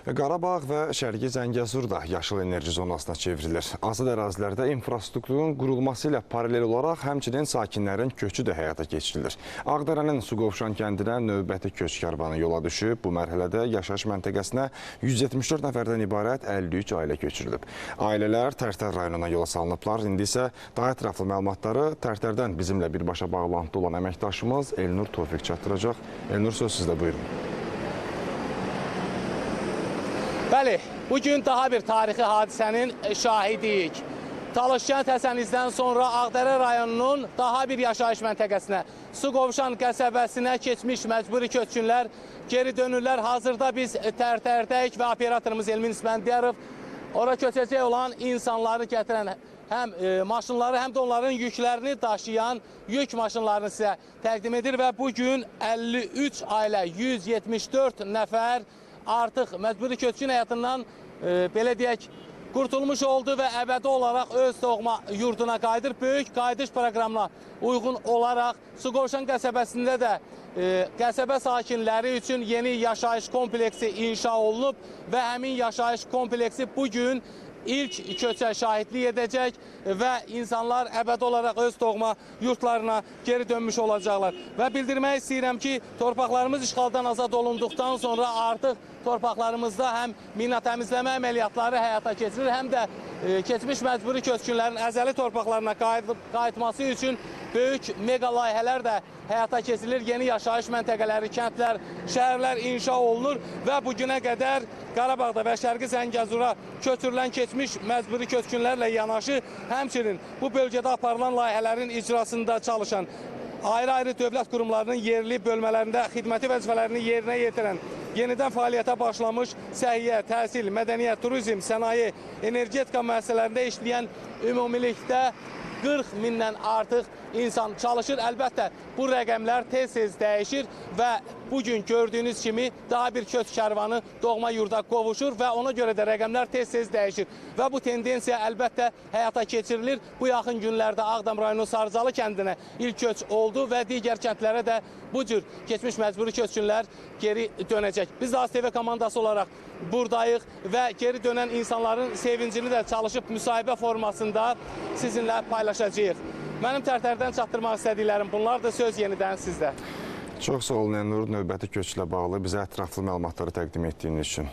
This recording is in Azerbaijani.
Qarabağ və Şərqi Zəngəzur da yaşıl enerji zonasına çevrilir. Azad ərazilərdə infrastrukturun qurulması ilə paralel olaraq həmçinin sakinlərin köçü də həyata keçirilir. Ağdərənin Suqovuşan kəndinə növbəti köç karvanı yola düşüb. Bu mərhələdə yaşayış məntəqəsinə 174 nəfərdən ibarət 53 ailə köçürülüb. Ailələr Tərtər rayonuna yola salınıblar. İndi isə daha ətraflı məlumatları Tərtərdən bizimlə birbaşa bağlantıda olan əməkdaşımız Elnur Tofiq çatdıracaq. Elnur, söz sizdə, buyurun. Bəli, bugün daha bir tarixi hadisənin şahidiyik. Talış-Kənd Həsənizdən sonra Ağdərə rayonunun daha bir yaşayış məntəqəsinə, Suqovuşan qəsəbəsinə keçmiş məcburi köçkünlər geri dönürlər. Hazırda biz Tərtərdəyik və operatorumuz Elmin İsməndiyarov ora köçəcək olan insanları gətirən həm maşınları, həm də onların yüklərini daşıyan yük maşınlarını sizə təqdim edir və bugün 53 ailə, 174 nəfər artıq məcburi köçkün həyatından belə deyək, qurtulmuş oldu və əbədi olaraq öz doğma yurduna qayıdır. Böyük qayıdış proqramına uyğun olaraq Suqovuşan qəsəbəsində də qəsəbə sakinləri üçün yeni yaşayış kompleksi inşa olunub və həmin yaşayış kompleksi bugün ilk köçə şahidlik edəcək və insanlar əbədi olaraq öz doğma yurtlarına geri dönmüş olacaqlar. Və bildirmək istəyirəm ki, torpaqlarımız işğaldan azad olunduqdan sonra artıq torpaqlarımızda həm mina təmizləmə əməliyyatları həyata keçirilir, həm də keçmiş məcburi köçkünlərin əzəli torpaqlarına qayıtması üçün böyük mega layihələr də həyata keçirilir. Yeni yaşayış məntəqələri, kəndlər, şəhərlər inşa olunur və bugünə qədər Qarabağda və Şərqi Zəngəzura köçürülən keçmiş məcburi köçkünlərlə yanaşı, həmçinin bu bölgədə aparılan layihələrin icrasında çalışan ayrı-ayrı dövlət qurumlarının yerli bölmələrində xidməti vəzifələrini yerinə yetirən, yenidən fəaliyyətə başlamış səhiyyə, təhsil, mədəniyyət, turizm, sənaye, energetika müəssisələrində işləyən ümumilikdə 40 mindən artıq insan çalışır. Əlbəttə, bu rəqəmlər tez-tez dəyişir və bugün gördüyünüz kimi daha bir köç kərvanı doğma yurda qovuşur və ona görə də rəqəmlər tez-tez dəyişir. Və bu tendensiya əlbəttə həyata keçirilir. Bu yaxın günlərdə Ağdam rayonu Sarıcalı kəndinə ilk köç oldu və digər kəndlərə də bu cür keçmiş məcburi köçkünlər geri dönəcək. Biz də ASTV komandası olaraq buradayıq və geri dönən insanların sevincini də çalışıb müsahibə formasında sizinlə paylaşacağıq. Mənim Tərtərdən çatdırmaq istədiklərim bunlardır. Söz yenidən sizdə. Çox sağ olun, Elnur, növbəti köçlə bağlı bizə ətraflı məlumatları təqdim etdiyiniz üçün.